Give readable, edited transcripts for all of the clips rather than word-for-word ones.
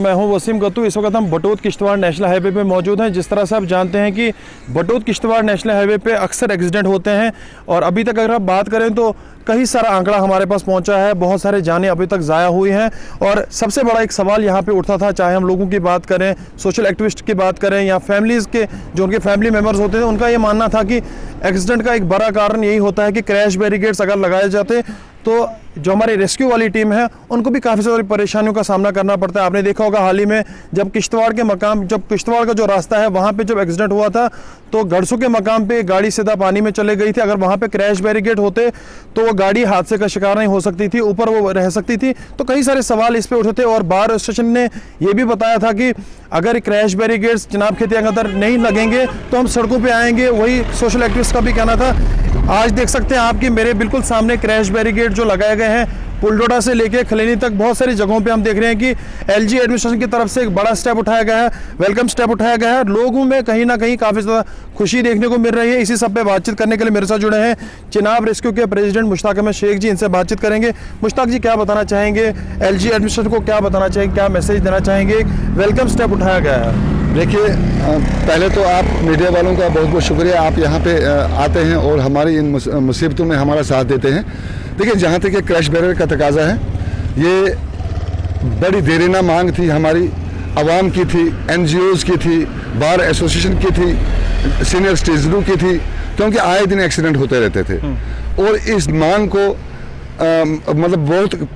मैं हूं वसीम गत्तू। इस वक्त हम बटोत किश्तवाड़ नेशनल हाईवे पे मौजूद हैं। जिस तरह से आप जानते हैं कि बटोत किश्तवाड़ नेशनल हाईवे पे अक्सर एक्सीडेंट होते हैं और अभी तक अगर आप बात करें तो कई सारा आंकड़ा हमारे पास पहुंचा है, बहुत सारे जानें अभी तक ज़ाया हुई हैं। और सबसे बड़ा एक सवाल यहाँ पे उठता था, चाहे हम लोगों की बात करें, सोशल एक्टिविस्ट की बात करें या फैमिलीज़ के जो उनके फैमिली मेम्बर्स होते थे, उनका ये मानना था कि एक्सीडेंट का एक बड़ा कारण यही होता है कि क्रैश बैरिकेड्स अगर लगाए जाते तो जो हमारी रेस्क्यू वाली टीम है उनको भी काफ़ी सारी परेशानियों का सामना करना पड़ता है। आपने देखा होगा हाल ही में जब किश्तवाड़ का जो रास्ता है वहाँ पे जब एक्सीडेंट हुआ था तो गड़सू के मकाम पे गाड़ी सीधा पानी में चले गई थी। अगर वहाँ पे क्रैश बैरिकेड होते तो वो गाड़ी हादसे का शिकार नहीं हो सकती थी, ऊपर वो रह सकती थी। तो कई सारे सवाल इस पे उठे थे और बार एसोसिएशन ने ये भी बताया था कि अगर क्रैश बैरिकेड्स चिनाब खेती के अंदर नहीं लगेंगे तो हम सड़कों पर आएंगे। वही सोशल एक्टिविस्ट का भी कहना था। आज देख सकते हैं आपकी मेरे बिल्कुल सामने क्रैश बैरिकेड जो लगाए गए हैं, पुलडोडा से लेके खलेनी तक बहुत सारी जगहों पे हम देख रहे हैं कि एलजी एडमिनिस्ट्रेशन की तरफ से एक बड़ा स्टेप उठाया गया है, वेलकम स्टेप उठाया गया है। लोगों में कहीं ना कहीं काफ़ी ज़्यादा खुशी देखने को मिल रही है। इसी सब पे बातचीत करने के लिए मेरे साथ जुड़े हैं चिनाब रेस्क्यू के प्रेसिडेंट मुश्ताक अहमद शेख जी। इनसे बातचीत करेंगे। मुश्ताक जी, क्या बताना चाहेंगे, एलजी एडमिनिस्ट्रेशन को क्या बताना चाहेंगे, क्या मैसेज देना चाहेंगे? वेलकम स्टेप उठाया गया है। देखिए, पहले तो आप मीडिया वालों का बहुत बहुत शुक्रिया, आप यहाँ पे आते हैं और हमारी इन मुसीबतों में हमारा साथ देते हैं। देखिए, जहाँ तक ये क्रैश बैरियर का तकाजा है, ये बड़ी देरीना मांग थी, हमारी आवाम की थी, NGOs की थी, बार एसोसिएशन की थी, सीनियर सिटीजनों की थी, क्योंकि आए दिन एक्सीडेंट होते रहते थे। और इस मांग को मतलब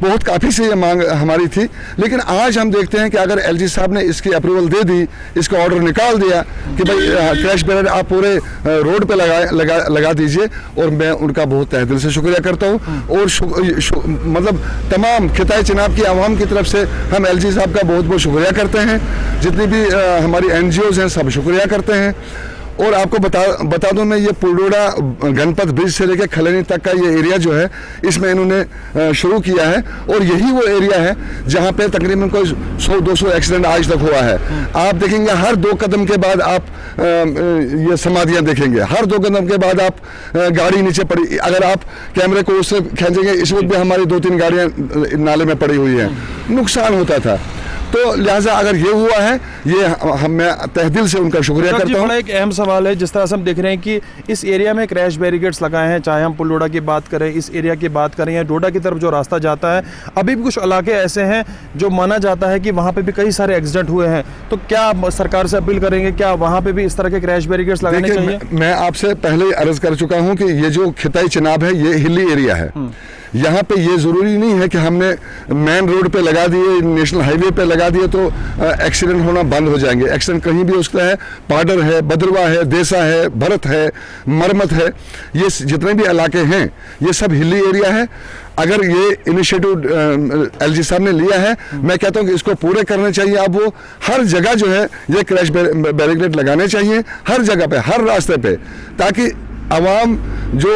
बहुत काफ़ी से ये मांग हमारी थी। लेकिन आज हम देखते हैं कि अगर एलजी साहब ने इसकी अप्रूवल दे दी, इसका ऑर्डर निकाल दिया कि भाई क्रैश बैरियर आप पूरे रोड पे लगा दीजिए, और मैं उनका बहुत तहे दिल से शुक्रिया करता हूँ। और मतलब तमाम खिताए चिनाब की आवाम की तरफ से हम एलजी साहब का बहुत बहुत शुक्रिया करते हैं। जितनी भी हमारी NGOs हैं सब शुक्रिया करते हैं। और आपको बता दूं, मैं ये पुलडोडा गणपत ब्रिज से लेकर खलेनी तक का ये एरिया जो है, इसमें इन्होंने शुरू किया है। और यही वो एरिया है जहाँ पे तकरीबन कोई 100-200 एक्सीडेंट आज तक हुआ है। आप देखेंगे हर 2 कदम के बाद आप ये समाधियाँ देखेंगे, हर 2 कदम के बाद आप गाड़ी नीचे पड़ी, अगर आप कैमरे को उससे खींचेंगे, इस वक्त भी हमारी 2-3 गाड़ियाँ नाले में पड़ी हुई हैं, नुकसान होता था। तो लिहाजा अगर ये हुआ है, ये मैं तहदिल से उनका शुक्रिया करता हूँ। एक अहम सवाल है, जिस तरह से हम देख रहे हैं कि इस एरिया में क्रैश बैरिकेड्स लगाए हैं, चाहे हम पुलडोडा की बात करें, इस एरिया की बात करें या डोडा की तरफ जो रास्ता जाता है, अभी भी कुछ इलाके ऐसे हैं जो माना जाता है कि वहाँ पे भी कई सारे एक्सीडेंट हुए हैं। तो क्या आप सरकार से अपील करेंगे, क्या वहाँ पे भी इस तरह के क्रैश बैरिकेड्स लगाने चाहिए? मैं आपसे पहले ही अर्ज कर चुका हूँ कि ये जो खिताई चिनाब है, ये हिली एरिया है। यहाँ पे ये ज़रूरी नहीं है कि हमने मेन रोड पे लगा दिए, नेशनल हाईवे पे लगा दिए तो एक्सीडेंट होना बंद हो जाएंगे। एक्सीडेंट कहीं भी हो सकता है। पाडर है, बदरवा है, देसा है, भरत है, मरमत है, ये जितने भी इलाके हैं ये सब हिली एरिया है। अगर ये इनिशिएटिव एलजी साहब ने लिया है, मैं कहता हूँ कि इसको पूरे करने चाहिए। अब वो हर जगह जो है ये क्रैश बैरिकेड लगाने चाहिए, हर जगह पे, हर रास्ते पे, ताकि आवाम जो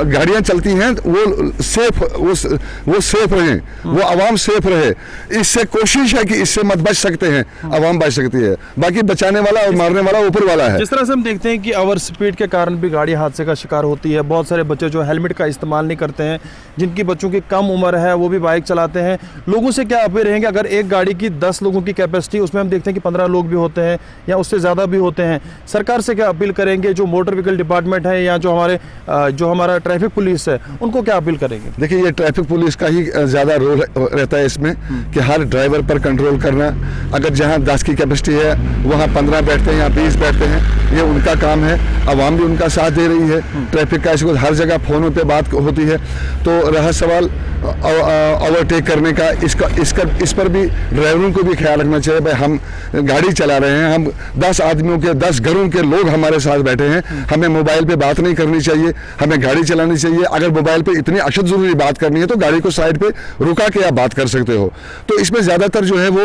गाड़ियां चलती हैं वो सेफ रहें, वो आवाम सेफ रहे। इससे कोशिश है कि इससे मत बच सकते हैं, आवाम बच सकती है, बाकी बचाने वाला और मारने वाला ऊपर वाला है। जिस तरह से हम देखते हैं कि ओवर स्पीड के कारण भी गाड़ी हादसे का शिकार होती है। बहुत सारे बच्चे जो हेलमेट का इस्तेमाल नहीं करते हैं, जिनकी बच्चों की कम उम्र है, वो भी बाइक चलाते हैं। लोगों से क्या अपील रहेंगे? अगर एक गाड़ी की 10 लोगों की कैपेसिटी, उसमें हम देखते हैं कि 15 लोग भी होते हैं या उससे ज़्यादा भी होते हैं। सरकार से क्या अपील करेंगे? जो मोटर व्हीकल डिपार्टमेंट है या जो हमारा ट्रैफिक पुलिस है, उनको क्या अपील करेंगे? देखिए, ये ट्रैफिक पुलिस का ही ज़्यादा रोल रहता है इसमें कि हर ड्राइवर पर कंट्रोल करना। अगर जहाँ 10 की कैपेसिटी है वहाँ 15 बैठते हैं या 20 बैठते हैं, ये उनका काम है। आवाम भी उनका साथ दे रही है। ट्रैफिक का इसको हर जगह फ़ोनों पे बात होती है। तो रहा सवाल ओवरटेक करने का, इस पर भी ड्राइवरों को भी ख्याल रखना चाहिए। भाई, हम गाड़ी चला रहे हैं, हम 10 आदमियों के 10 घरों के लोग हमारे साथ बैठे हैं, हमें मोबाइल पे बात नहीं करनी चाहिए, हमें गाड़ी चलानी चाहिए। अगर मोबाइल पे इतनी अशद ज़रूरी बात करनी है तो गाड़ी को साइड पे रुका के आप बात कर सकते हो। तो इसमें ज़्यादातर जो है वो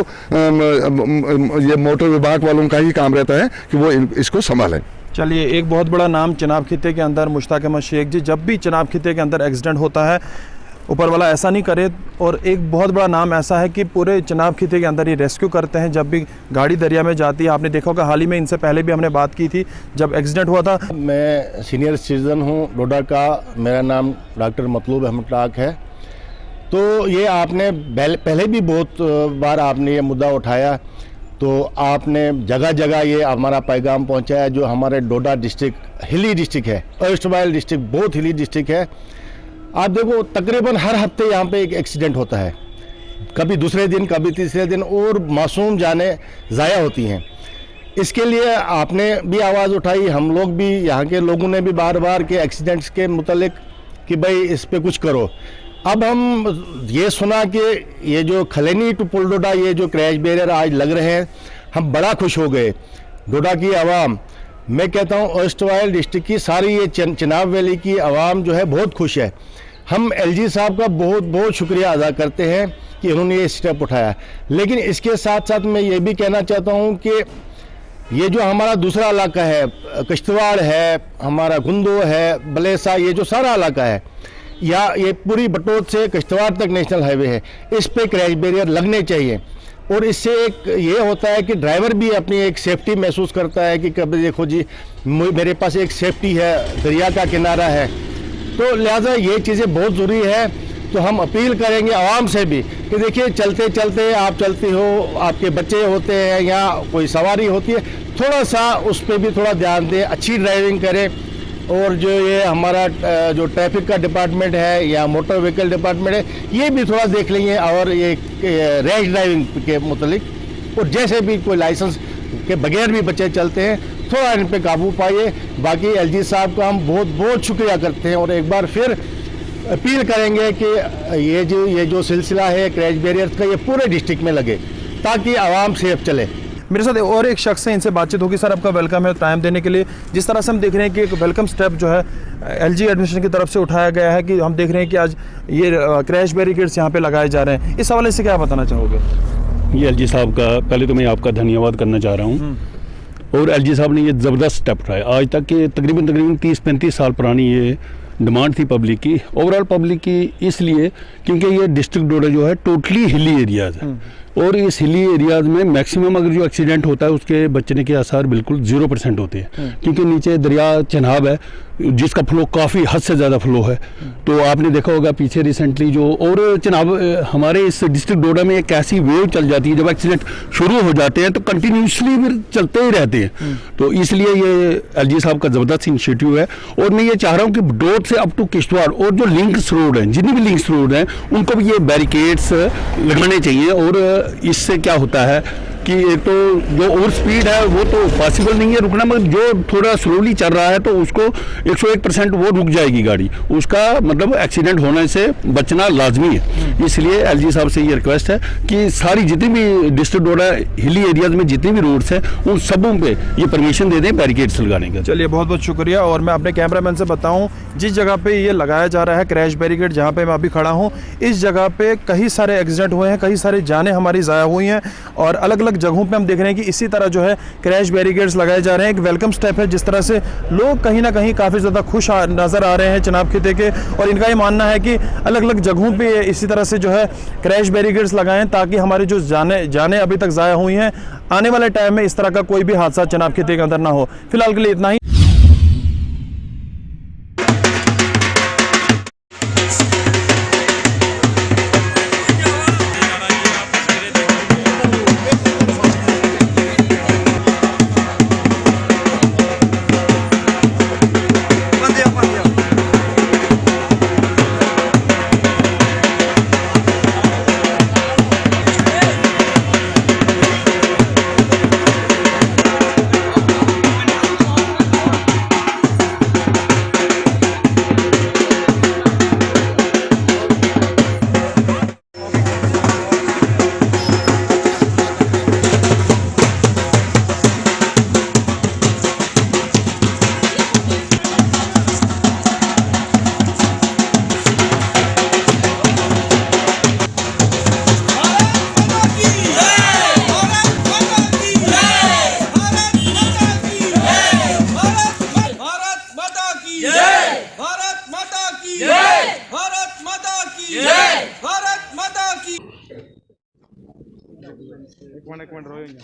ये मोटर विभाग वालों का ही काम रहता है कि वो इसको संभालें। चलिए, एक बहुत बड़ा नाम चिनाब खिते के अंदर मुश्ताक अहमद शेख जी, जब भी चिनाब खिते के अंदर एक्सीडेंट होता है, ऊपर वाला ऐसा नहीं करे। और एक बहुत बड़ा नाम ऐसा है कि पूरे चिनाब खिते के अंदर ये रेस्क्यू करते हैं जब भी गाड़ी दरिया में जाती है। आपने देखा होगा हाल ही में, इनसे पहले भी हमने बात की थी जब एक्सीडेंट हुआ था। मैं सीनियर सिटीज़न हूँ डोडा का। मेरा नाम डॉक्टर मतलूब अहमद टाक है। तो ये आपने पहले भी बहुत बार आपने ये मुद्दा उठाया, तो आपने जगह जगह ये हमारा पैगाम पहुंचाया। जो हमारे डोडा डिस्ट्रिक्ट हिली डिस्ट्रिक्ट है, ईस्टवाइल डिस्ट्रिक्ट बहुत हिली डिस्ट्रिक्ट है। आप देखो तकरीबन हर हफ्ते यहाँ पे एक एक्सीडेंट होता है, कभी दूसरे दिन कभी तीसरे दिन, और मासूम जानें ज़ाया होती हैं। इसके लिए आपने भी आवाज़ उठाई, हम लोग भी, यहाँ के लोगों ने भी बार बार के एक्सीडेंट्स के मुतालिक कि भाई इस पे कुछ करो। अब हम ये सुना कि ये जो खलेनी टू पुलडोडा ये जो क्रैश बैरियर आज लग रहे हैं, हम बड़ा खुश हो गए। डोडा की आवाम, मैं कहता हूँ ईस्टवाइल डिस्ट्रिक्ट की सारी ये चिनाब वैली की आवाम जो है बहुत खुश है। हम एलजी साहब का बहुत बहुत शुक्रिया अदा करते हैं कि उन्होंने ये स्टेप उठाया। लेकिन इसके साथ साथ मैं ये भी कहना चाहता हूँ कि ये जो हमारा दूसरा इलाका है, किश्तवाड़ है, हमारा गुंदो है, बलेसा, ये जो सारा इलाका है, या ये पूरी बटोत से किश्तवाड़ तक नेशनल हाईवे है, इस पे क्रैश बैरियर लगने चाहिए। और इससे एक ये होता है कि ड्राइवर भी अपनी एक सेफ्टी महसूस करता है कि कभी देखो जी मेरे पास एक सेफ्टी है, दरिया का किनारा है। तो लिहाजा ये चीज़ें बहुत ज़रूरी है। तो हम अपील करेंगे आवाम से भी कि देखिए चलते चलते आप चलती हो, आपके बच्चे होते हैं या कोई सवारी होती है, थोड़ा सा उस पर भी थोड़ा ध्यान दें, अच्छी ड्राइविंग करें। और जो ये हमारा जो ट्रैफिक का डिपार्टमेंट है या मोटर व्हीकल डिपार्टमेंट है, ये भी थोड़ा देख लेंगे और ये रैश ड्राइविंग के मुतालिक, और जैसे भी कोई लाइसेंस के बगैर भी बच्चे चलते हैं, थोड़ा इन पे काबू पाइए। बाकी एलजी साहब का हम बहुत बहुत शुक्रिया करते हैं और एक बार फिर अपील करेंगे कि ये जो सिलसिला है क्रैश बैरियर्स का, ये पूरे डिस्ट्रिक्ट में लगे ताकि आवाम सेफ चले। मेरे साथ और एक शख्स है, इनसे बातचीत होगी। सर आपका वेलकम है टाइम देने के लिए। जिस तरह से हम देख रहे हैं कि एक वेलकम स्टेप जो है एलजी एडमिनिस्ट्रेशन की तरफ से उठाया गया है कि हम देख रहे हैं कि आज ये क्रैश बैरिकेड्स यहाँ पे लगाए जा रहे हैं, इस हवाले से क्या बताना चाहोगे? ये एलजी साहब का पहले तो मैं आपका धन्यवाद करना चाह रहा हूँ। और एलजी साहब ने ये ज़बरदस्त स्टेप उठाया। आज तक के तकरीबन 30-35 साल पुरानी ये डिमांड थी पब्लिक की, ओवरऑल पब्लिक की, इसलिए क्योंकि ये डिस्ट्रिक्ट डोडा जो है टोटली हिली एरियाज़ है और इस हिली एरियाज में मैक्सिमम अगर जो एक्सीडेंट होता है उसके बचने के आसार बिल्कुल 0% होते हैं, क्योंकि नीचे दरिया चिनाब है जिसका फ्लो काफ़ी हद से ज़्यादा फ्लो है। तो आपने देखा होगा पीछे रिसेंटली जो, और चिनाब हमारे इस डिस्ट्रिक्ट डोडा में एक ऐसी वेव चल जाती है, जब एक्सीडेंट शुरू हो जाते हैं तो कंटिन्यूसली फिर चलते ही रहते हैं। तो इसलिए ये एलजी साहब का ज़बरदस्त इनिशिएटिव है। और मैं ये चाह रहा हूँ कि डोड से अप टू किश्तवाड़ और जो लिंक्स रोड हैं, जितने भी लिंक्स रोड हैं, उनको भी ये बैरिकेड्स लगाने चाहिए। और इससे क्या होता है कि एक तो जो ओवर स्पीड है वो तो पॉसिबल नहीं है रुकना, मगर जो थोड़ा स्लोली चल रहा है तो उसको 101% वो रुक जाएगी गाड़ी, उसका मतलब एक्सीडेंट होने से बचना लाजमी है। इसलिए एलजी साहब से ये रिक्वेस्ट है कि सारी जितनी भी डिस्ट्रिक्ट डोडा हिली एरियाज में जितने भी रोड्स हैं उन सबों पे ये परमिशन दे दें बैरिकेड्स लगाने का। चलिए बहुत बहुत शुक्रिया। और मैं अपने कैमरामैन से बताऊं, जिस जगह पे ये लगाया जा रहा है क्रैश बैरिकेड, जहाँ पे मैं अभी खड़ा हूँ, इस जगह पे कई सारे एक्सीडेंट हुए हैं, कई सारी जानें हमारी ज़ाया हुई हैं और अलग अलग जगहों पे हम देख रहे हैं कि इसी तरह जो है क्रैश बैरिकेड्स लगाए जा रहे हैं। एक वेलकम स्टेप है, जिस तरह से लोग कहीं ना कहीं काफ़ी ज़्यादा खुश नज़र आ रहे हैं चिनाब खिते के, और इनका ये मानना है कि अलग अलग जगहों पे इसी तरह से जो है क्रैश बैरिकेड्स लगाएं ताकि हमारी जो जानें अभी तक ज़ाया हुई हैं, आने वाले टाइम में इस तरह का कोई भी हादसा चिनाब खिते के अंदर ना हो। फिलहाल के लिए इतना ही। एक मिनट रोएंगे।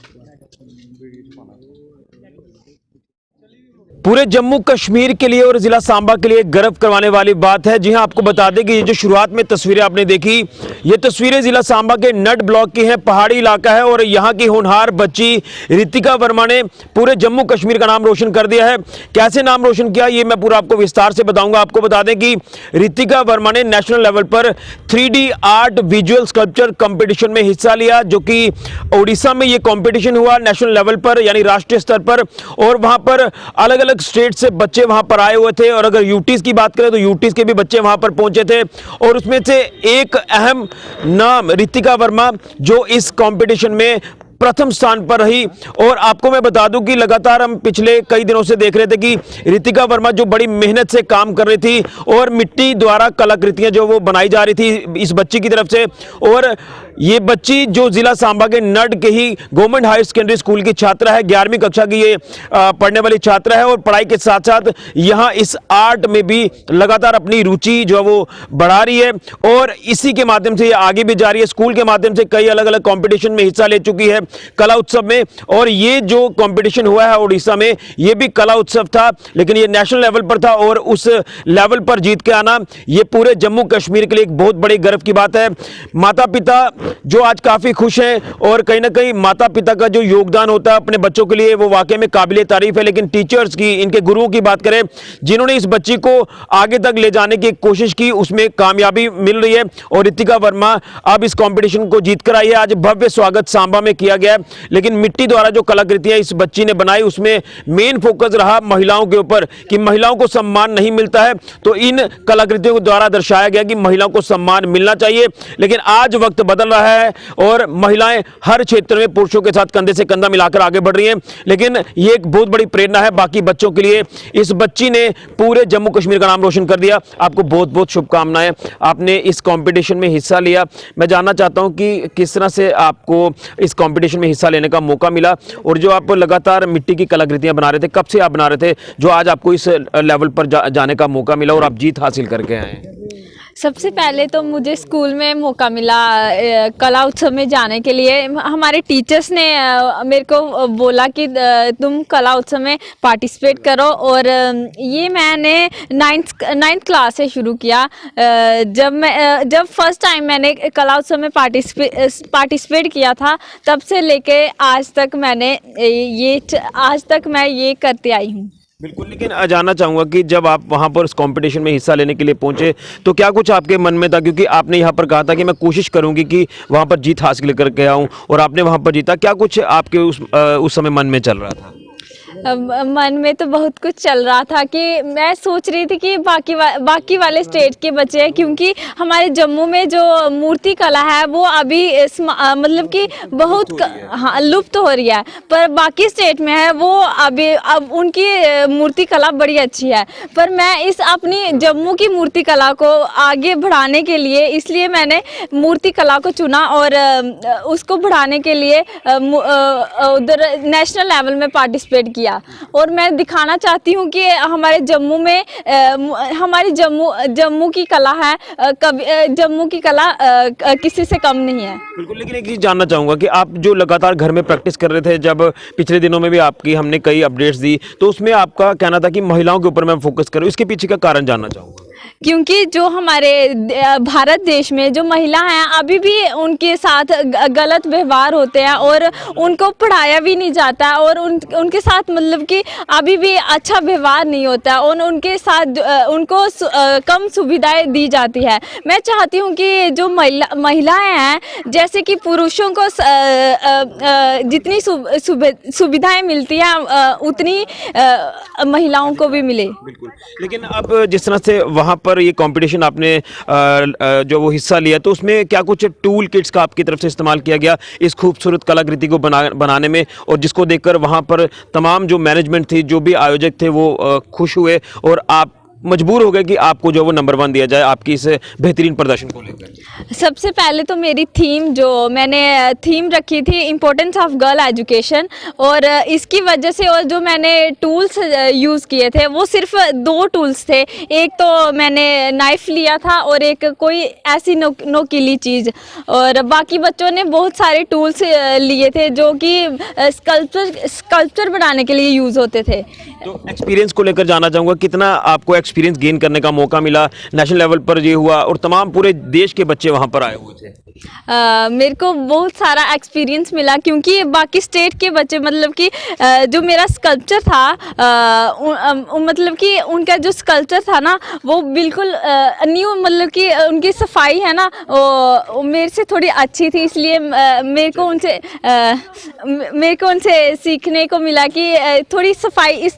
पूरे जम्मू कश्मीर के लिए और जिला सांबा के लिए गर्व करवाने वाली बात है। जी हां, आपको बता दें कि ये जो शुरुआत में तस्वीरें आपने देखी, ये तस्वीरें जिला सांबा के नड ब्लॉक की हैं। पहाड़ी इलाका है और यहाँ की होनहार बच्ची रितिका वर्मा ने पूरे जम्मू कश्मीर का नाम रोशन कर दिया है। कैसे नाम रोशन किया ये मैं पूरा आपको विस्तार से बताऊंगा। आपको बता दें कि रितिका वर्मा ने नेशनल लेवल पर 3D art visual sculpture competition में हिस्सा लिया, जो कि ओडिशा में ये कंपटीशन हुआ नेशनल लेवल पर यानी राष्ट्रीय स्तर पर। और वहां पर अलग अलग स्टेट से बच्चे वहां पर आए हुए थे और अगर यूटीज की बात करें तो यूटीज के भी बच्चे वहां पर पहुंचे थे और उसमें से एक अहम नाम रितिका वर्मा जो इस कंपटीशन में प्रथम स्थान पर रही। और आपको मैं बता दूं कि लगातार हम पिछले कई दिनों से देख रहे थे कि रितिका वर्मा जो बड़ी मेहनत से काम कर रही थी और मिट्टी द्वारा कलाकृतियां जो वो बनाई जा रही थी इस बच्ची की तरफ से। और ये बच्ची जो जिला सांबा के नड के ही गवर्नमेंट हायर सेकेंडरी स्कूल की छात्रा है, 11वीं कक्षा की ये पढ़ने वाली छात्रा है और पढ़ाई के साथ साथ यहाँ इस आर्ट में भी लगातार अपनी रुचि जो है वो बढ़ा रही है और इसी के माध्यम से ये आगे भी जा रही है। स्कूल के माध्यम से कई अलग अलग कॉम्पिटिशन में हिस्सा ले चुकी है कला उत्सव में। और ये जो कंपटीशन हुआ है उड़ीसा में, ये भी कला उत्सव था लेकिन ये नेशनल लेवल पर था और उस लेवल पर जीत के आना ये पूरे जम्मू कश्मीर के लिए एक बहुत बड़ी गर्व की बात है। माता पिता जो आज काफी खुश हैं और कहीं ना कहीं माता पिता का जो योगदान होता है अपने बच्चों के लिए वो वाकई में काबिले तारीफ है। लेकिन टीचर्स की, इनके गुरुओं की बात करें जिन्होंने इस बच्ची को आगे तक ले जाने की कोशिश की, उसमें कामयाबी मिल रही है और रितिका वर्मा अब इस कंपटीशन को जीत कर आई है। आज भव्य स्वागत सांबा में किया गया है लेकिन मिट्टी द्वारा जो कलाकृतियां इस बच्ची ने बनाई उसमें मेन फोकस रहा महिलाओं के ऊपर कि महिलाओं को सम्मान नहीं मिलता है, तो इन कलाकृतियों के द्वारा दर्शाया गया कि महिलाओं को सम्मान मिलना चाहिए। लेकिन आज वक्त बदल रहा है और महिलाएं हर क्षेत्र में पुरुषों के साथ कंधे से कंधा मिलाकर आगे बढ़ रही हैं। लेकिन ये एक बहुत बड़ी प्रेरणा है बाकी बच्चों के लिए। इस बच्ची ने पूरे जम्मू कश्मीर का नाम रोशन कर दिया। आपको बहुत बहुत शुभकामनाएं, आपने इस कंपटीशन में हिस्सा लिया। मैं जानना चाहता हूं कि किस तरह से आपको इस कंपटीशन में हिस्सा लेने का मौका मिला और जो आप लगातार मिट्टी की कलाकृतियां बना रहे थे, कब से आप बना रहे थे जो आज आपको इस लेवल पर जाने का मौका मिला और आप जीत हासिल करके आए? सबसे पहले तो मुझे स्कूल में मौका मिला कला उत्सव में जाने के लिए। हमारे टीचर्स ने मेरे को बोला कि तुम कला उत्सव में पार्टिसिपेट करो और ये मैंने नाइन्थ क्लास से शुरू किया। जब फर्स्ट टाइम मैंने कला उत्सव में पार्टिसिपेट किया था तब से लेके आज तक मैं ये करते आई हूँ। बिल्कुल, लेकिन जानना चाहूँगा कि जब आप वहाँ पर उस कंपटीशन में हिस्सा लेने के लिए पहुँचे तो क्या कुछ आपके मन में था, क्योंकि आपने यहाँ पर कहा था कि मैं कोशिश करूँगी कि वहाँ पर जीत हासिल करके आऊँ और आपने वहाँ पर जीता। क्या कुछ आपके उस समय मन में चल रहा था? मन में तो बहुत कुछ चल रहा था कि मैं सोच रही थी कि बाकी वाले स्टेट के बच्चे हैं, क्योंकि हमारे जम्मू में जो मूर्ति कला है वो अभी मतलब कि बहुत लुप्त हो रही है, पर बाकी स्टेट में है वो अब उनकी मूर्ति कला बड़ी अच्छी है। पर मैं इस अपनी जम्मू की मूर्ति कला को आगे बढ़ाने के लिए इसलिए मैंने मूर्ति कला को चुना और उसको बढ़ाने के लिए उधर नेशनल लेवल में पार्टिसिपेट किया। और मैं दिखाना चाहती हूँ कि हमारे जम्मू में हमारी जम्मू की कला है, जम्मू की कला किसी से कम नहीं है। बिल्कुल, लेकिन एक चीज़ जानना चाहूँगा कि आप जो लगातार घर में प्रैक्टिस कर रहे थे, जब पिछले दिनों में भी आपकी हमने कई अपडेट्स दी तो उसमें आपका कहना था कि महिलाओं के ऊपर मैं फोकस करूँ, इसके पीछे का कारण जानना चाहूँगा। क्योंकि जो हमारे भारत देश में जो महिला हैं अभी भी उनके साथ गलत व्यवहार होते हैं और उनको पढ़ाया भी नहीं जाता है और उनके साथ मतलब कि अभी भी अच्छा व्यवहार नहीं होता और उनके साथ उनको कम सुविधाएं दी जाती है। मैं चाहती हूं कि जो महिलाएं हैं जैसे कि पुरुषों को जितनी सुविधाएं मिलती हैं उतनी महिलाओं को भी मिले। बिल्कुल, लेकिन अब जिस तरह से वहाँ पर ये कंपटीशन आपने जो वो हिस्सा लिया तो उसमें क्या कुछ टूल किट्स का आपकी तरफ से इस्तेमाल किया गया इस खूबसूरत कलाकृति को बनाने में, और जिसको देखकर वहाँ पर तमाम जो मैनेजमेंट थी, जो भी आयोजक थे वो खुश हुए और आप मजबूर हो गए कि आपको जो वो नंबर 1 दिया जाए आपकी इस बेहतरीन प्रदर्शन को लेकर? सबसे पहले तो मेरी थीम जो मैंने थीम रखी थी इम्पोर्टेंस ऑफ गर्ल एजुकेशन, और इसकी वजह से और जो मैंने टूल्स यूज़ किए थे वो सिर्फ 2 टूल्स थे। एक तो मैंने नाइफ लिया था और एक कोई ऐसी नोकीली चीज़, और बाकी बच्चों ने बहुत सारे टूल्स लिए थे जो कि स्कल्पचर बनाने के लिए यूज़ होते थे। तो एक्सपीरियंस को लेकर जानना चाहूँगा, कितना आपको एक्सपीरियंस गेन करने का मौका मिला? नेशनल लेवल पर ये हुआ और तमाम पूरे देश के बच्चे वहाँ पर आए हुए थे। मेरे को बहुत सारा एक्सपीरियंस मिला क्योंकि बाकी स्टेट के बच्चे मतलब कि जो मेरा स्कल्पचर था मतलब कि उनका जो स्कल्पचर था ना वो बिल्कुल न्यू, मतलब कि उनकी सफाई है ना वो मेरे से थोड़ी अच्छी थी, इसलिए मेरे को उनसे सीखने को मिला कि थोड़ी सफाई इस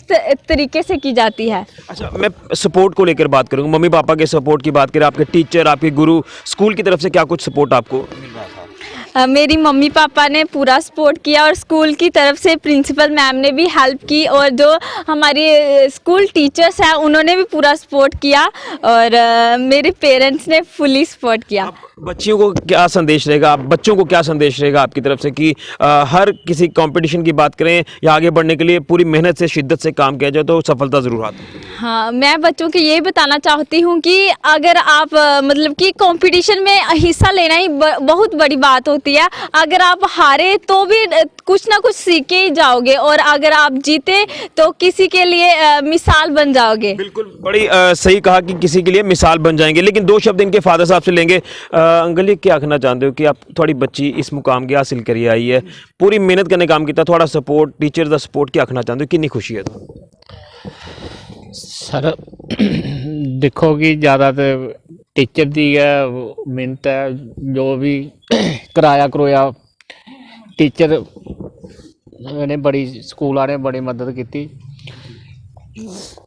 तरीके से की जाती है। अच्छा, मैं सपोर्ट को लेकर बात करूँगा। मम्मी पापा के सपोर्ट की बात करें, आपके टीचर, आपके गुरु, स्कूल की तरफ से क्या कुछ सपोर्ट आपको मिल रहा था? मेरी मम्मी पापा ने पूरा सपोर्ट किया और स्कूल की तरफ से प्रिंसिपल मैम ने भी हेल्प की, और जो हमारी स्कूल टीचर्स हैं उन्होंने भी पूरा सपोर्ट किया, और मेरे पेरेंट्स ने फुली सपोर्ट किया। बच्चियों को क्या संदेश रहेगा, आप बच्चों को क्या संदेश रहेगा आपकी तरफ से कि हर किसी कंपटीशन की बात करें या आगे बढ़ने के लिए पूरी मेहनत से, शिद्दत से काम किया जाए तो सफलता ज़रूर आती है? हाँ, मैं बच्चों को ये बताना चाहती हूँ कि अगर आप मतलब कि कंपटीशन में हिस्सा लेना ही बहुत बड़ी बात होती है। अगर आप हारे तो भी कुछ ना कुछ सीख के ही जाओगे, और अगर आप जीते तो किसी के लिए मिसाल बन जाओगे। बिल्कुल, बड़ी सही कहा कि किसी के लिए मिसाल बन जाएंगे। लेकिन 2 शब्द इनके फादर साहब से लेंगे। अंकल जी, क्या कहना चाहते हो कि आप थोड़ी बच्ची इस मुकाम के हासिल करिए आई है, पूरी मेहनत करने काम किया, थोड़ा सपोर्ट, टीचर का सपोर्ट, क्या कहना चाहते हो, कितनी खुशी है? तो सर देखो कि ज़्यादा तो टीचर दी है मिहनत है, जो भी कराया करोया टीचर ने बड़ी, स्कूल ने बड़ी मदद की।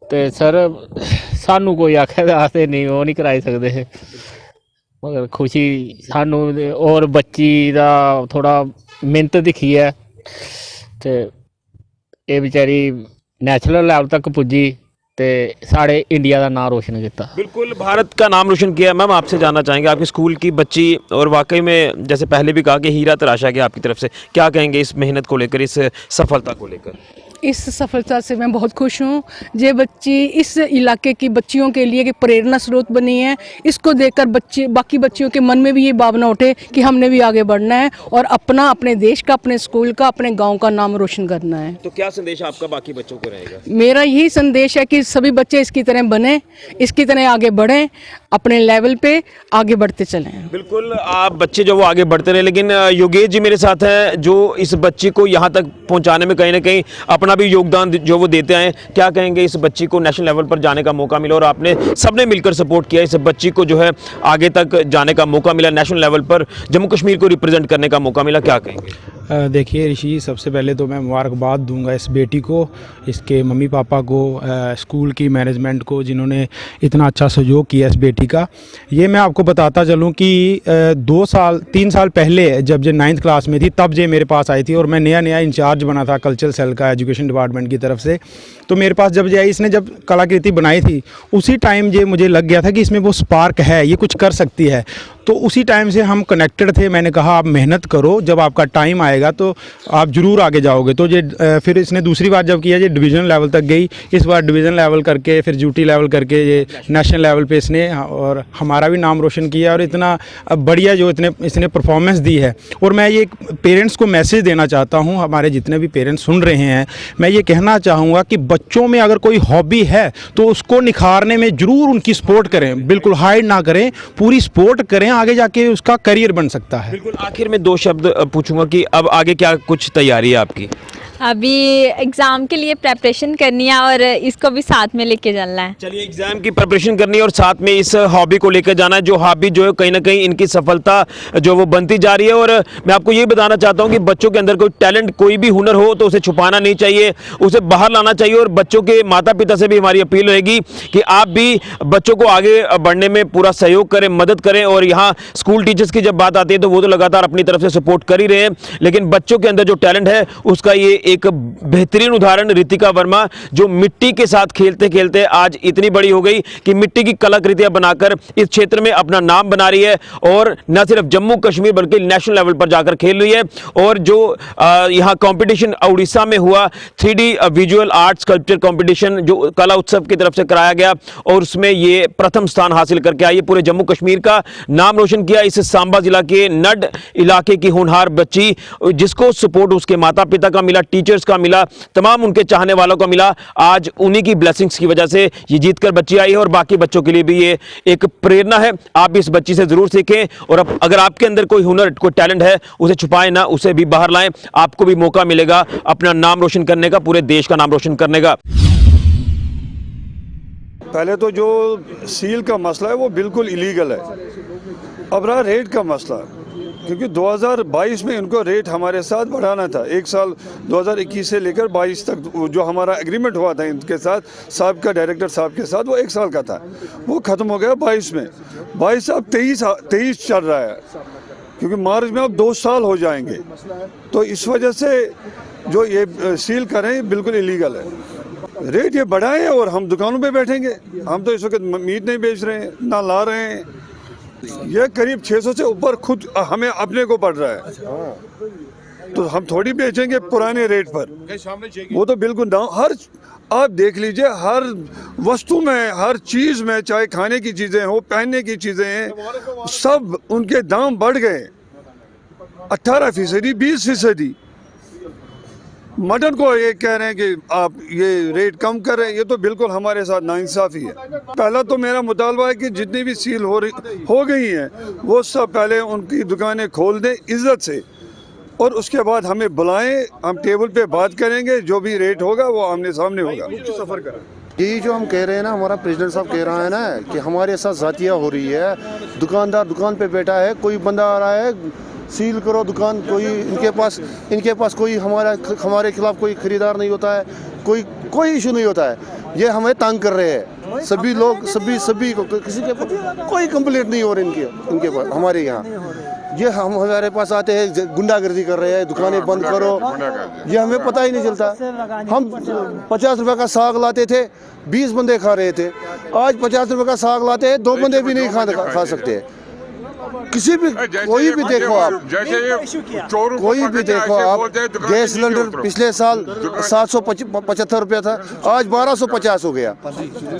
तो सर सानू कोई आखे आते नहीं, वो नहीं कराई सकते, मगर खुशी सानू और बच्ची का थोड़ा मेहनत दिखी है तो ये बेचारी नेशनल लेवल तक पुजी ते साढ़े इंडिया का नाम रोशन किया। बिल्कुल, भारत का नाम रोशन किया। मैम, आपसे जानना चाहेंगे, आपके स्कूल की बच्ची, और वाकई में जैसे पहले भी कहा कि हीरा तराशा गया आपकी तरफ से, क्या कहेंगे इस मेहनत को लेकर, इस सफलता को लेकर? इस सफलता से मैं बहुत खुश हूँ। ये बच्ची इस इलाके की बच्चियों के लिए एक प्रेरणा स्रोत बनी है। इसको देखकर बच्चे, बाकी बच्चियों के मन में भी ये भावना उठे कि हमने भी आगे बढ़ना है और अपने देश का, अपने स्कूल का, अपने गांव का नाम रोशन करना है। तो क्या संदेश आपका बाकी बच्चों को रहेगा? मेरा यही संदेश है कि सभी बच्चे इसकी तरह बने, इसकी तरह आगे बढ़ें, अपने लेवल पे आगे बढ़ते चलें। बिल्कुल, आप बच्चे जो वो आगे बढ़ते रहे। लेकिन योगेश जी मेरे साथ हैं जो इस बच्ची को यहाँ तक पहुँचाने में कहीं ना कहीं अपना भी योगदान जो वो देते आए। क्या कहेंगे, इस बच्ची को नेशनल लेवल पर जाने का मौका मिला और आपने सबने मिलकर सपोर्ट किया, इस बच्ची को जो है आगे तक जाने का मौका मिला, नेशनल लेवल पर जम्मू कश्मीर को रिप्रेजेंट करने का मौका मिला, क्या कहेंगे? देखिए ऋषि, सबसे पहले तो मैं मुबारकबाद दूंगा इस बेटी को, इसके मम्मी पापा को, स्कूल की मैनेजमेंट को, जिन्होंने इतना अच्छा सहयोग किया इस बेटी का। ये मैं आपको बताता चलूं कि 3 साल पहले जब ये 9th क्लास में थी तब ये मेरे पास आई थी और मैं नया इंचार्ज बना था कल्चरल सेल का एजुकेशन डिपार्टमेंट की तरफ से। तो मेरे पास जब ये आई, इसने जब कलाकृति बनाई थी उसी टाइम ये मुझे लग गया था कि इसमें वो स्पार्क है, ये कुछ कर सकती है। तो उसी टाइम से हम कनेक्टेड थे। मैंने कहा आप मेहनत करो, जब आपका टाइम आएगा तो आप ज़रूर आगे जाओगे। तो ये फिर इसने दूसरी बार जब किया, ये डिवीज़न लेवल तक गई, इस बार डिवीज़न लेवल करके फिर ड्यूटी लेवल करके ये नेशनल लेवल पे इसने और हमारा भी नाम रोशन किया। और इतना बढ़िया जो इसने परफॉर्मेंस दी है। और मैं ये पेरेंट्स को मैसेज देना चाहता हूँ, हमारे जितने भी पेरेंट्स सुन रहे हैं, मैं ये कहना चाहूँगा कि बच्चों में अगर कोई हॉबी है तो उसको निखारने में ज़रूर उनकी सपोर्ट करें, बिल्कुल हाइड ना करें, पूरी सपोर्ट करें, आगे जाके उसका करियर बन सकता है। बिल्कुल, आखिर में 2 शब्द पूछूंगा कि अब आगे क्या कुछ तैयारी है आपकी? अभी एग्ज़ाम के लिए प्रेपरेशन करनी है और इसको भी साथ में लेके चलना है। चलिए, एग्जाम की प्रिपरेशन करनी है और साथ में इस हॉबी को लेकर जाना है, जो हॉबी जो है कहीं ना कहीं इनकी सफलता जो वो बनती जा रही है। और मैं आपको ये बताना चाहता हूँ कि बच्चों के अंदर कोई टैलेंट, कोई भी हुनर हो तो उसे छुपाना नहीं चाहिए, उसे बाहर लाना चाहिए। और बच्चों के माता पिता से भी हमारी अपील रहेगी कि आप भी बच्चों को आगे बढ़ने में पूरा सहयोग करें, मदद करें। और यहाँ स्कूल टीचर्स की जब बात आती है तो वो तो लगातार अपनी तरफ से सपोर्ट कर ही रहे हैं, लेकिन बच्चों के अंदर जो टैलेंट है उसका ये एक बेहतरीन उदाहरण रितिका वर्मा, जो मिट्टी के साथ खेलते खेलते आज इतनी बड़ी हो गई कि मिट्टी की कलाकृतियां बनाकर इस क्षेत्र में अपना नाम बना रही है और न सिर्फ जम्मू कश्मीर बल्कि नेशनल लेवल पर जाकर खेल रही है। और जो यहाँ कंपटीशन उड़ीसा में हुआ 3D visual art sculpture competition जो कला उत्सव की तरफ से कराया गया और उसमें ये प्रथम स्थान हासिल करके आई है, पूरे जम्मू कश्मीर का नाम रोशन किया। इस सांबा जिला के नड इलाके की होनहार बच्ची, जिसको सपोर्ट उसके माता पिता का मिला, टीचर्स का मिला, तमाम उनके चाहने वालों का मिला। आज उन्हीं की ब्लेसिंग्स की वजह से ये जीत कर बच्ची आई है और बाकी बच्चों के लिए भी ये एक प्रेरणा है। आप भी इस बच्ची से जरूर सीखें और अगर आपके अंदर कोई हुनर, कोई टैलेंट है, उसे छुपाएं ना, उसे भी बाहर लाएं। आपको भी मौका मिलेगा अपना नाम रोशन करने का, पूरे देश का नाम रोशन करने का। पहले तो जो सील का मसला है वो बिल्कुल इलीगल है। अब रहा रेट का मसला, क्योंकि 2022 में इनको रेट हमारे साथ बढ़ाना था। एक साल 2021 से लेकर 22 तक जो हमारा एग्रीमेंट हुआ था इनके साथ, साहब का डायरेक्टर साहब के साथ, वो 1 साल का था, वो ख़त्म हो गया 22 में। 22 अब 23 चल रहा है, क्योंकि मार्च में अब 2 साल हो जाएंगे। तो इस वजह से जो ये सील करें बिल्कुल इलीगल है। रेट ये बढ़ाएं और हम दुकानों पे बैठेंगे। हम तो इस वक्त मीट नहीं बेच रहे हैं, ना ला रहे हैं। ये करीब 600 से ऊपर खुद हमें अपने को पड़ रहा है, तो हम थोड़ी बेचेंगे पुराने रेट पर। वो तो बिल्कुल दाम, हर आप देख लीजिए, हर वस्तु में, हर चीज़ में, चाहे खाने की चीज़ें हो, पहनने की चीज़ें हैं, सब उनके दाम बढ़ गए 18%, 20%। मटन को ये कह रहे हैं कि आप ये रेट कम कर रहे हैं, ये तो बिल्कुल हमारे साथ नाइंसाफ़ी है। पहला तो मेरा मुतालबा है कि जितनी भी सील हो गई हैं वो सब पहले उनकी दुकानें खोल दें इज़्ज़त से, और उसके बाद हमें बुलाएं, हम टेबल पे बात करेंगे, जो भी रेट होगा वो आमने सामने होगा। सफ़र करें। यही जो हम कह रहे हैं ना, हमारा प्रेसिडेंट साहब कह रहा है ना कि हमारे साथ ज़ातिया हो रही है। दुकानदार दुकान पे बैठा है, कोई बंदा आ रहा है, सील करो दुकान, कोई इनके पास कोई हमारे खिलाफ कोई खरीदार नहीं होता है, कोई इशू नहीं होता है। ये हमें तंग कर रहे हैं सभी लोग, सभी को, किसी के कोई कंप्लेंट नहीं हो रही इनके पास। हमारे यहाँ ये हमारे पास आते हैं, गुंडागर्दी कर रहे हैं, दुकानें बंद करो, ये हमें पता ही नहीं चलता। हम 50 रुपए का साग लाते थे, 20 बंदे खा रहे थे। आज 50 रुपए का साग लाते हैं, 2 बंदे भी नहीं खा सकते। किसी भी कोई भी देखो आप, कोई भी देखो आप, गैस सिलेंडर पिछले साल 775 रुपया था, आज 1250 हो गया।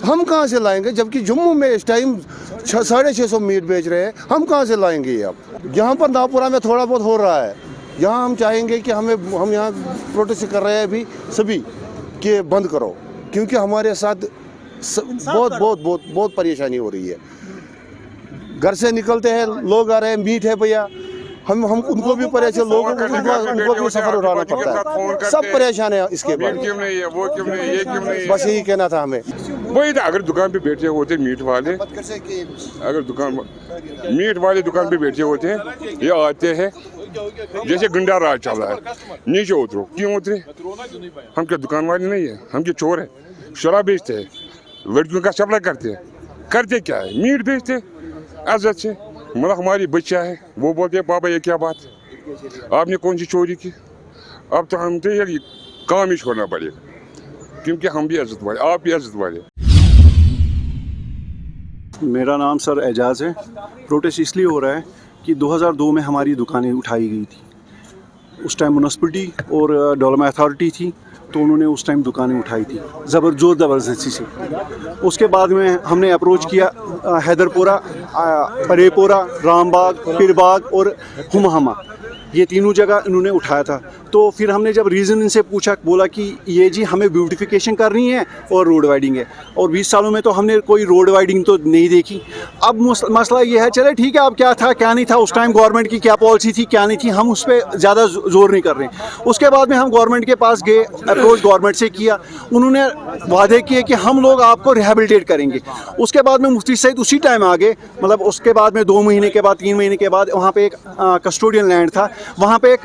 हम कहाँ से लाएंगे, जबकि जम्मू में इस टाइम 650 मीट बेच रहे हैं, हम कहाँ से लाएंगे ये? अब यहाँ पर नागपुरा में थोड़ा बहुत हो रहा है, यहाँ हम चाहेंगे कि हम यहाँ प्रोटेस्ट कर रहे हैं अभी सभी कि बंद करो, क्योंकि हमारे साथ बहुत परेशानी हो रही है। घर से निकलते हैं, लोग आ रहे हैं, मीट है भैया, हम उनको भी परेशान, लोगों उनको भी सफर उठाना पड़ता है, सब परेशान है इसके बाद। बस यही कहना था हमें। वही था, अगर दुकान पे बैठे होते मीट वाले, अगर मीट वाले दुकान पे बैठे होते हैं, ये आते हैं जैसे गुंडा राज चल रहा है, नीचे उतरो, क्यों उतरे? हम क्या दुकान वाले नहीं है, हम क्या चोर है? शराब बेचते हैं, लड़कियों का सप्लाई करते क्या है? मीट बेचते इज्जत से। मतलब हमारी बच्चा है, वो बोलते हैं पापा ये क्या बात, आपने कौन सी चोरी की? अब तो हम तो यार काम ही छोड़ना पड़ेगा, क्योंकि हम भी इज्जत वाले, आप भी इज्जत वाले। मेरा नाम सर एजाज है। प्रोटेस्ट इसलिए हो रहा है कि 2002 में हमारी दुकानें उठाई गई थी। उस टाइम म्यूनसिपलिटी और डेवलपमेंट अथॉरिटी थी, तो उन्होंने उस टाइम दुकानें उठाई थी ज़बरदस्ती से। उसके बाद में हमने अप्रोच किया हैदरपुरा, परेपुरा, रामबाग, पीरबाग और हुमाहमा, ये तीनों जगह इन्होंने उठाया था। तो फिर हमने जब रीज़न इनसे पूछा, बोला कि ये जी हमें ब्यूटिफिकेशन करनी है और रोड वाइडिंग है, और 20 सालों में तो हमने कोई रोड वाइडिंग तो नहीं देखी। अब मसला ये है, चले ठीक है, अब क्या था क्या नहीं था, उस टाइम गवर्नमेंट की क्या पॉलिसी थी क्या नहीं थी, हम उस पर ज़्यादा जोर नहीं कर रहे हैं। उसके बाद में हम गवर्नमेंट के पास गए, अप्रोच गवर्नमेंट से किया, उन्होंने वादे किए कि हम लोग आपको रिहेबिलिटेट करेंगे। उसके बाद में मुफ्ती सईद उसी टाइम आ गए, मतलब उसके बाद में 2 महीने के बाद 3 महीने के बाद वहाँ पे एक कस्टोडियन लैंड था, वहाँ पे एक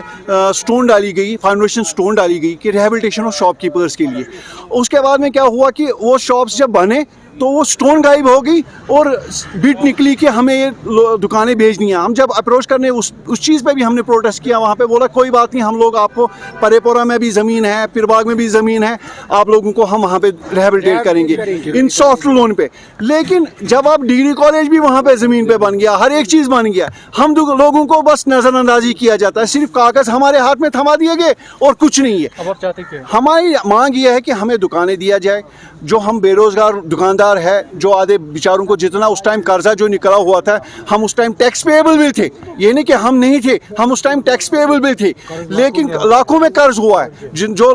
स्टोन डाली गई, फाउंडेशन स्टोन डाली गई कि रिहेबिलिटेशन ऑफ शॉपकीपर्स के लिए। उसके बाद में क्या हुआ कि वो शॉप्स जब बने तो वो स्टोन गायब हो गई और बिट निकली कि हमें ये दुकानें भेजनी है। हम जब अप्रोच करने उस चीज़ पे भी हमने प्रोटेस्ट किया, वहाँ पे बोला कोई बात नहीं, हम लोग आपको परेपोरा में भी ज़मीन है, पिरबाग में भी ज़मीन है, आप लोगों को हम वहाँ पे रिहेबिलिटेट करेंगे इन सॉफ्ट लोन पे। लेकिन जब अब डिग्री कॉलेज भी वहाँ पे ज़मीन पे बन गया, हर एक चीज़ बन गया, हम लोगों को बस नज़रअंदाजी किया जाता है, सिर्फ कागज़ हमारे हाथ में थमा दिए गए और कुछ नहीं है। अब आप चाहते क्या? हमारी मांग ये है कि हमें दुकानें दिया जाए, जो हम बेरोजगार दुकानदार है, जो आधे बेचारों को जितना उस टाइम कर्जा जो निकला हुआ था, हम उस टाइम टैक्स पेएबल भी थे, ये नहीं कि हम नहीं थे, हम उस टाइम टैक्स पेएबल भी थे, लेकिन लाखों में कर्ज हुआ है। जो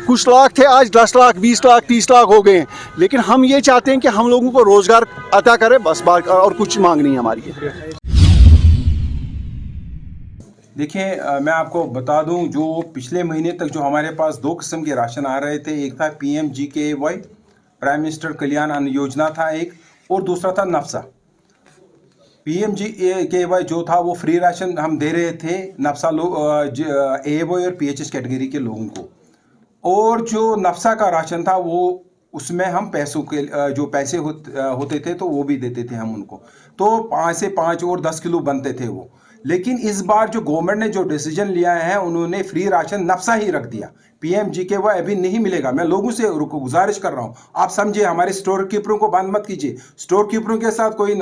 कुछ लाख थे आज 10 लाख 20 लाख 30 लाख हो गए हैं। लेकिन हम ये चाहते हैं कि हम लोगों को रोजगार अता करें, बस बात, और कुछ मांग नहीं हमारी। देखिए, मैं आपको बता दूं, जो पिछले महीने तक जो हमारे पास 2 किस्म के राशन आ रहे थे, एक था PMGKY प्राइम मिनिस्टर कल्याण अन्न योजना था एक, और दूसरा था नफ्सा। PMGKY जो था वो फ्री राशन हम दे रहे थे नफ्सा लोग, AOY और PHS कैटेगरी के लोगों को, और जो नफ्सा का राशन था वो उसमें हम पैसों के जो पैसे होते थे तो वो भी देते थे हम उनको, तो 5 से 5 और 10 किलो बनते थे वो। लेकिन इस बार जो गवर्नमेंट ने जो डिसीजन लिया है, उन्होंने फ्री राशन नफ्सा ही रख दिया, PMGKY अभी नहीं मिलेगा। मैं लोगों से गुजारिश कर रहा हूँ, आप समझे, हमारे स्टोर कीपरों को बंद मत कीजिए, स्टोर कीपरों के साथ कोई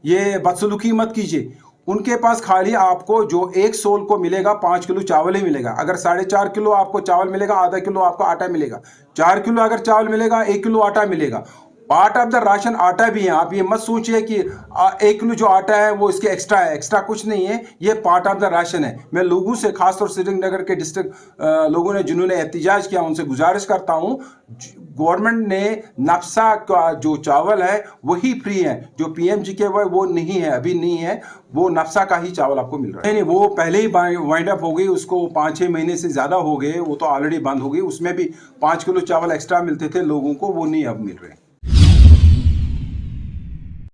ये बदसलूकी मत कीजिए। उनके पास खाली आपको जो 1 सोल को मिलेगा 5 किलो चावल ही मिलेगा। अगर 4.5 किलो आपको चावल मिलेगा, आधा किलो आपको आटा मिलेगा। 4 किलो अगर चावल मिलेगा, 1 किलो आटा मिलेगा। पार्ट ऑफ द राशन आटा भी है। आप ये मत सोचिए कि 1 किलो जो आटा है वो इसके एक्स्ट्रा है, एक्स्ट्रा कुछ नहीं है, ये पार्ट ऑफ द राशन है। मैं लोगों से, खासतौर श्रीनगर के डिस्ट्रिक्ट लोगों ने जिन्होंने एहतिजाज किया, उनसे गुजारिश करता हूँ, गवर्नमेंट ने नफ्सा का जो चावल है वही फ्री है, जो PMGKY वो नहीं है, अभी नहीं है, वो नफ्सा का ही चावल आपको मिल रहा है। नहीं, वो पहले ही वाइंड अप हो गई, उसको 5-6 महीने से ज़्यादा हो गए, वो तो ऑलरेडी बंद हो गई। उसमें भी 5 किलो चावल एक्स्ट्रा मिलते थे लोगों को, वो नहीं अब मिल रहे।